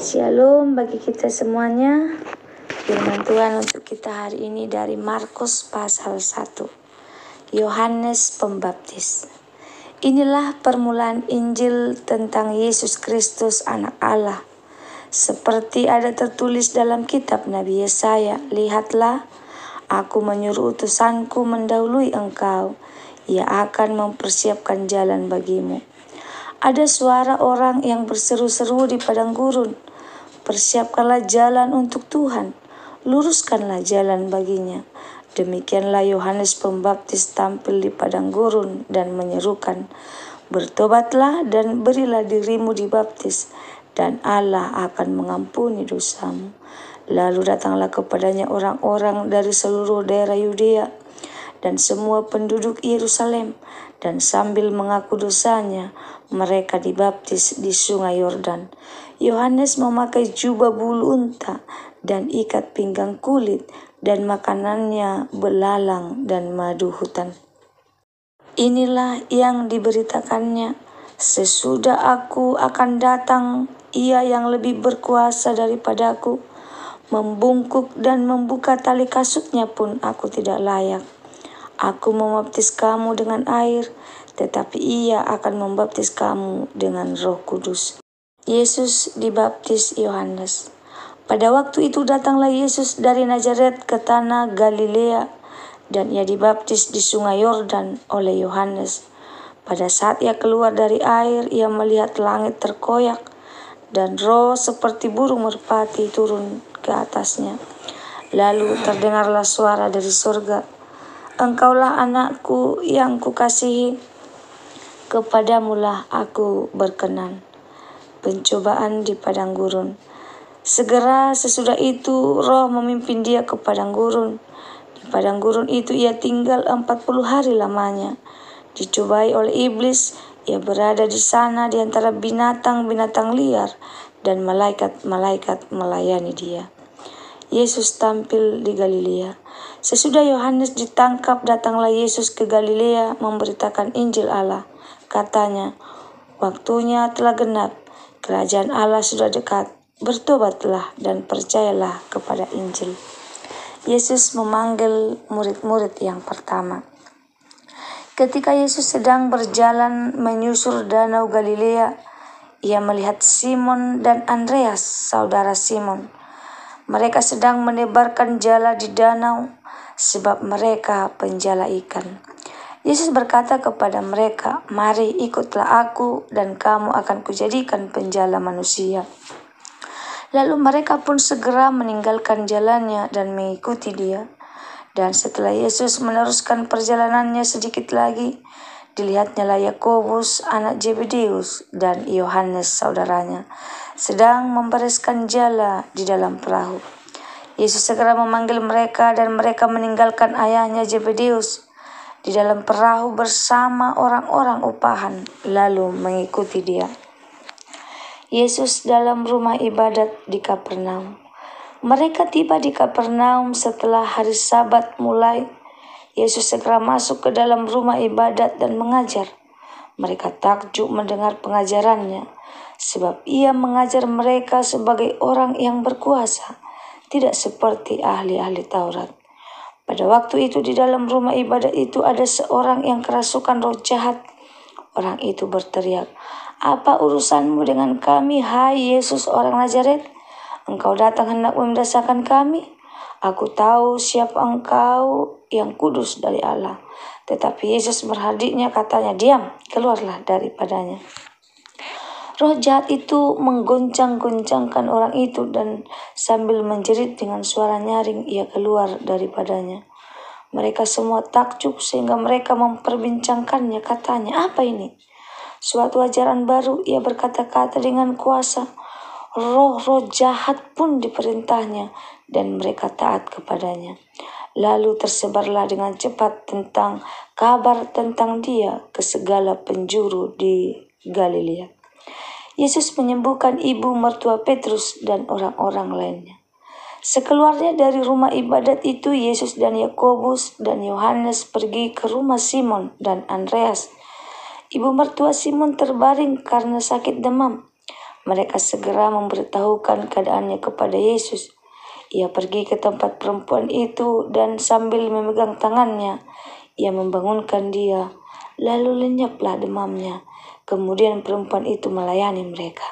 Shalom bagi kita semuanya. Firman Tuhan untuk kita hari ini dari Markus pasal 1. Yohanes Pembaptis. Inilah permulaan Injil tentang Yesus Kristus anak Allah. Seperti ada tertulis dalam kitab Nabi Yesaya, lihatlah, aku menyuruh utusanku mendahului engkau. Ia akan mempersiapkan jalan bagimu. Ada suara orang yang berseru-seru di padang gurun. Persiapkanlah jalan untuk Tuhan, luruskanlah jalan baginya. Demikianlah Yohanes Pembaptis tampil di padang gurun dan menyerukan, bertobatlah dan berilah dirimu dibaptis, dan Allah akan mengampuni dosamu. Lalu datanglah kepadanya orang-orang dari seluruh daerah Yudea dan semua penduduk Yerusalem, dan sambil mengaku dosanya, mereka dibaptis di sungai Yordan. Yohanes memakai jubah bulu unta dan ikat pinggang kulit, dan makanannya belalang dan madu hutan. Inilah yang diberitakannya, sesudah aku akan datang, ia yang lebih berkuasa daripadaku. Membungkuk dan membuka tali kasutnya pun aku tidak layak. Aku membaptis kamu dengan air, tetapi ia akan membaptis kamu dengan Roh Kudus. Yesus dibaptis Yohanes. Pada waktu itu datanglah Yesus dari Nazaret ke tanah Galilea, dan ia dibaptis di sungai Yordan oleh Yohanes. Pada saat ia keluar dari air, ia melihat langit terkoyak, dan roh seperti burung merpati turun ke atasnya. Lalu terdengarlah suara dari surga, Engkaulah anakku yang kukasihi, kepadamulah aku berkenan. Pencobaan di padang gurun. Segera sesudah itu roh memimpin dia ke padang gurun. Di padang gurun itu ia tinggal 40 hari lamanya. Dicobai oleh iblis, ia berada di sana di antara binatang-binatang liar, dan malaikat-malaikat melayani dia. Yesus tampil di Galilea. Sesudah Yohanes ditangkap, datanglah Yesus ke Galilea memberitakan Injil Allah. Katanya, waktunya telah genap, kerajaan Allah sudah dekat, bertobatlah dan percayalah kepada Injil. Yesus memanggil murid-murid yang pertama. Ketika Yesus sedang berjalan menyusur danau Galilea, ia melihat Simon dan Andreas, saudara Simon. Mereka sedang menebarkan jala di danau, sebab mereka penjala ikan. Yesus berkata kepada mereka, mari ikutlah aku dan kamu akan kujadikan penjala manusia. Lalu mereka pun segera meninggalkan jalannya dan mengikuti dia. Dan setelah Yesus meneruskan perjalanannya sedikit lagi, dilihatnyalah Yakobus anak Zebedeus dan Yohanes saudaranya sedang membereskan jala di dalam perahu. Yesus segera memanggil mereka dan mereka meninggalkan ayahnya Zebedeus di dalam perahu bersama orang-orang upahan, lalu mengikuti dia. Yesus dalam rumah ibadat di Kapernaum. Mereka tiba di Kapernaum setelah hari Sabat mulai. Yesus segera masuk ke dalam rumah ibadat dan mengajar. Mereka takjub mendengar pengajarannya, sebab ia mengajar mereka sebagai orang yang berkuasa, tidak seperti ahli-ahli Taurat. Pada waktu itu di dalam rumah ibadat itu ada seorang yang kerasukan roh jahat. Orang itu berteriak, apa urusanmu dengan kami, hai Yesus orang Nazaret? Engkau datang hendak membinasakan kami? Aku tahu siapa engkau, yang kudus dari Allah. Tetapi Yesus berhadiknya katanya, diam, keluarlah daripadanya. Roh jahat itu menggoncang-goncangkan orang itu, dan sambil menjerit dengan suara nyaring ia keluar daripadanya. Mereka semua takjub sehingga mereka memperbincangkannya, katanya, apa ini? Suatu ajaran baru, ia berkata-kata dengan kuasa. Roh-roh jahat pun diperintahnya dan mereka taat kepadanya. Lalu tersebarlah dengan cepat tentang kabar tentang dia ke segala penjuru di Galilea. Yesus menyembuhkan ibu mertua Petrus dan orang-orang lainnya. Sekeluarnya dari rumah ibadat itu, Yesus dan Yakobus dan Yohanes pergi ke rumah Simon dan Andreas. Ibu mertua Simon terbaring karena sakit demam. Mereka segera memberitahukan keadaannya kepada Yesus. Ia pergi ke tempat perempuan itu dan sambil memegang tangannya, ia membangunkan dia. Lalu lenyaplah demamnya. Kemudian perempuan itu melayani mereka.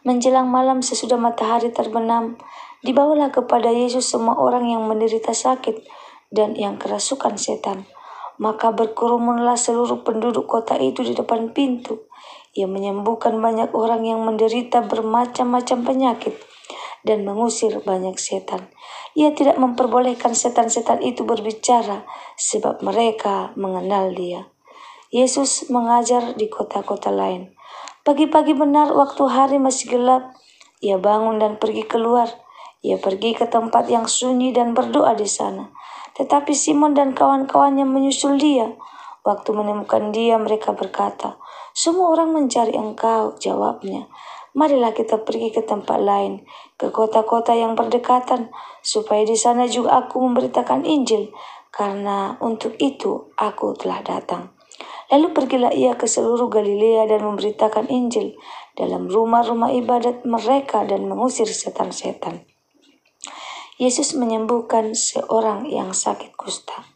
Menjelang malam sesudah matahari terbenam, dibawalah kepada Yesus semua orang yang menderita sakit dan yang kerasukan setan. Maka berkerumunlah seluruh penduduk kota itu di depan pintu. Ia menyembuhkan banyak orang yang menderita bermacam-macam penyakit dan mengusir banyak setan. Ia tidak memperbolehkan setan-setan itu berbicara sebab mereka mengenal dia. Yesus mengajar di kota-kota lain. Pagi-pagi benar waktu hari masih gelap, ia bangun dan pergi keluar. Ia pergi ke tempat yang sunyi dan berdoa di sana. Tetapi Simon dan kawan-kawannya menyusul dia. Waktu menemukan dia, mereka berkata, "Semua orang mencari engkau," jawabnya. "Marilah kita pergi ke tempat lain, ke kota-kota yang berdekatan, supaya di sana juga aku memberitakan Injil, karena untuk itu aku telah datang." Lalu pergilah ia ke seluruh Galilea dan memberitakan Injil dalam rumah-rumah ibadat mereka dan mengusir setan-setan. Yesus menyembuhkan seorang yang sakit kusta.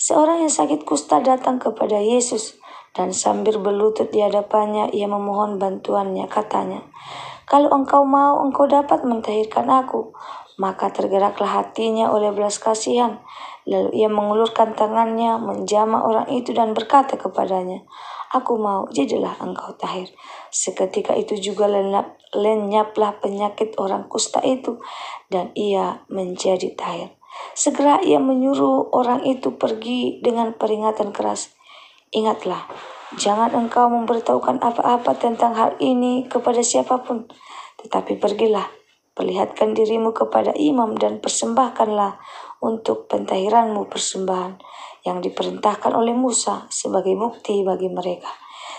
Seorang yang sakit kusta datang kepada Yesus dan sambil berlutut di hadapannya ia memohon bantuannya, katanya, "Kalau engkau mau, engkau dapat mentahirkan aku." Maka tergeraklah hatinya oleh belas kasihan. Lalu ia mengulurkan tangannya, menjamah orang itu dan berkata kepadanya, "Aku mau, jadilah engkau tahir." Seketika itu juga lenyaplah penyakit orang kusta itu dan ia menjadi tahir. Segera ia menyuruh orang itu pergi dengan peringatan keras. "Ingatlah, jangan engkau memberitahukan apa-apa tentang hal ini kepada siapapun, tetapi pergilah, perlihatkan dirimu kepada imam dan persembahkanlah untuk pentahiranmu persembahan yang diperintahkan oleh Musa sebagai bukti bagi mereka."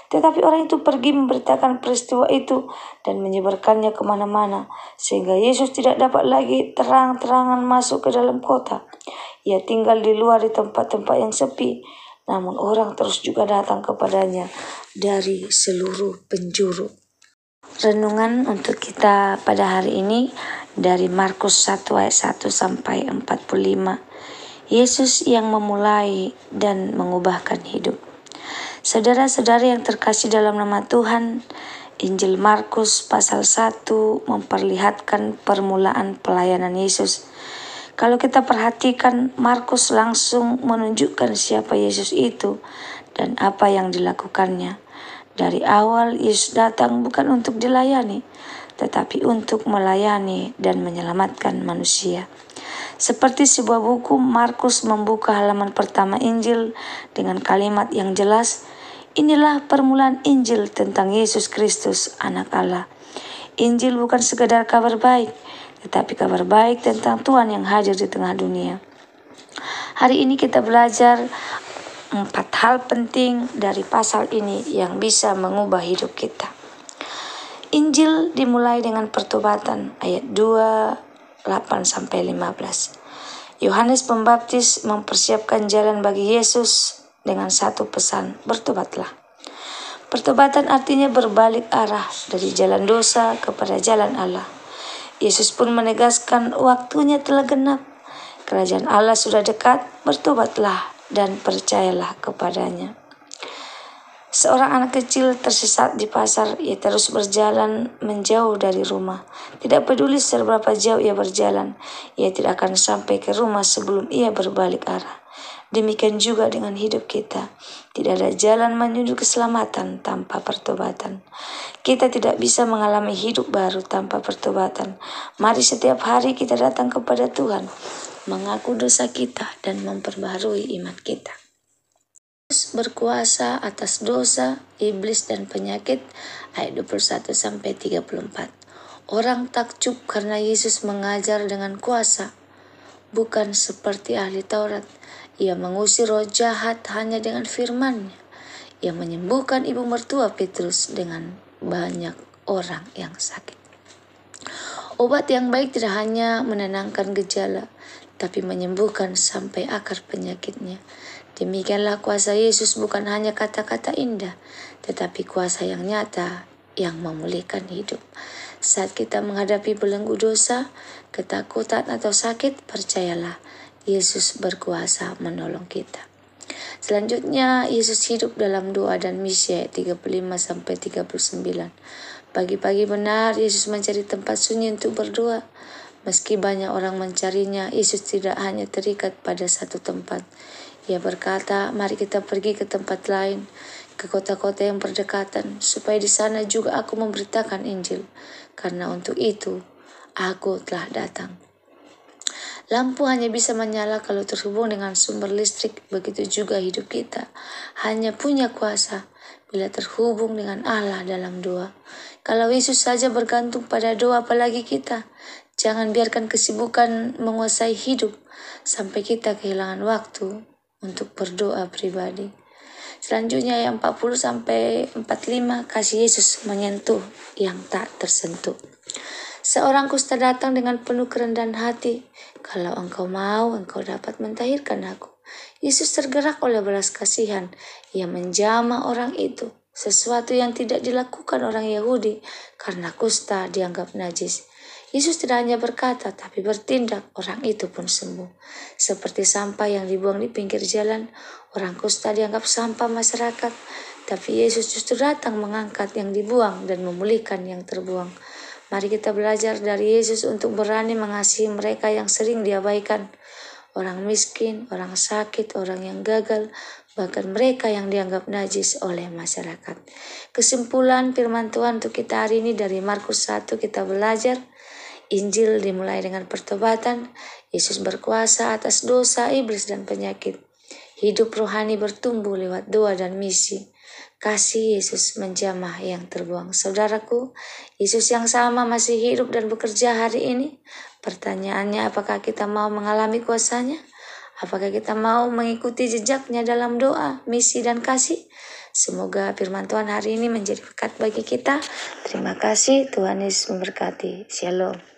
Tetapi orang itu pergi memberitakan peristiwa itu dan menyebarkannya kemana-mana, sehingga Yesus tidak dapat lagi terang-terangan masuk ke dalam kota. Ia tinggal di luar di tempat-tempat yang sepi, namun orang terus juga datang kepadanya dari seluruh penjuru. Renungan untuk kita pada hari ini dari Markus 1 ayat 1 sampai 45. Yesus yang memulai dan mengubahkan hidup. Saudara-saudari yang terkasih dalam nama Tuhan, Injil Markus pasal 1 memperlihatkan permulaan pelayanan Yesus. Kalau kita perhatikan, Markus langsung menunjukkan siapa Yesus itu dan apa yang dilakukannya. Dari awal Yesus datang bukan untuk dilayani, tetapi untuk melayani dan menyelamatkan manusia. Seperti sebuah buku, Markus membuka halaman pertama Injil dengan kalimat yang jelas, "Inilah permulaan Injil tentang Yesus Kristus, Anak Allah." Injil bukan sekedar kabar baik, tetapi kabar baik tentang Tuhan yang hadir di tengah dunia. Hari ini kita belajar 4 hal penting dari pasal ini yang bisa mengubah hidup kita. Injil dimulai dengan pertobatan, ayat 2, 8 sampai 15. Yohanes Pembaptis mempersiapkan jalan bagi Yesus dengan satu pesan, bertobatlah. Pertobatan artinya berbalik arah dari jalan dosa kepada jalan Allah. Yesus pun menegaskan waktunya telah genap. Kerajaan Allah sudah dekat, bertobatlah dan percayalah kepadanya. Seorang anak kecil tersesat di pasar, ia terus berjalan menjauh dari rumah. Tidak peduli seberapa jauh ia berjalan, ia tidak akan sampai ke rumah sebelum ia berbalik arah. Demikian juga dengan hidup kita. Tidak ada jalan menuju keselamatan tanpa pertobatan. Kita tidak bisa mengalami hidup baru tanpa pertobatan. Mari setiap hari kita datang kepada Tuhan, mengaku dosa kita dan memperbaharui iman kita. Yesus berkuasa atas dosa, iblis dan penyakit, ayat 21 sampai 34. Orang takjub karena Yesus mengajar dengan kuasa, bukan seperti ahli Taurat. Ia mengusir roh jahat hanya dengan firman-Nya. Ia menyembuhkan ibu mertua Petrus dengan banyak orang yang sakit. Obat yang baik tidak hanya menenangkan gejala, tapi menyembuhkan sampai akar penyakitnya. Demikianlah kuasa Yesus bukan hanya kata-kata indah, tetapi kuasa yang nyata yang memulihkan hidup. Saat kita menghadapi belenggu dosa, ketakutan atau sakit, percayalah, Yesus berkuasa menolong kita. Selanjutnya, Yesus hidup dalam doa dan misi ayat 35-39. Pagi-pagi benar, Yesus mencari tempat sunyi untuk berdoa. Meski banyak orang mencarinya, Yesus tidak hanya terikat pada satu tempat. Ia berkata, mari kita pergi ke tempat lain, ke kota-kota yang berdekatan, supaya di sana juga aku memberitakan Injil. Karena untuk itu, aku telah datang. Lampu hanya bisa menyala kalau terhubung dengan sumber listrik, begitu juga hidup kita. Hanya punya kuasa bila terhubung dengan Allah dalam doa. Kalau Yesus saja bergantung pada doa, apalagi kita. Jangan biarkan kesibukan menguasai hidup sampai kita kehilangan waktu untuk berdoa pribadi. Selanjutnya yang 40-45, kasih Yesus menyentuh yang tak tersentuh. Seorang kusta datang dengan penuh kerendahan hati. Kalau engkau mau, engkau dapat mentahirkan aku. Yesus tergerak oleh belas kasihan. Ia menjamah orang itu. Sesuatu yang tidak dilakukan orang Yahudi karena kusta dianggap najis. Yesus tidak hanya berkata, tapi bertindak, orang itu pun sembuh. Seperti sampah yang dibuang di pinggir jalan, orang kusta dianggap sampah masyarakat. Tapi Yesus justru datang mengangkat yang dibuang dan memulihkan yang terbuang. Mari kita belajar dari Yesus untuk berani mengasihi mereka yang sering diabaikan. Orang miskin, orang sakit, orang yang gagal, bahkan mereka yang dianggap najis oleh masyarakat. Kesimpulan firman Tuhan untuk kita hari ini dari Markus 1, kita belajar Injil dimulai dengan pertobatan. Yesus berkuasa atas dosa, iblis, dan penyakit. Hidup rohani bertumbuh lewat doa dan misi. Kasih Yesus menjamah yang terbuang. Saudaraku, Yesus yang sama masih hidup dan bekerja hari ini. Pertanyaannya, apakah kita mau mengalami kuasanya? Apakah kita mau mengikuti jejaknya dalam doa, misi, dan kasih? Semoga firman Tuhan hari ini menjadi berkat bagi kita. Terima kasih, Tuhan Yesus memberkati. Shalom.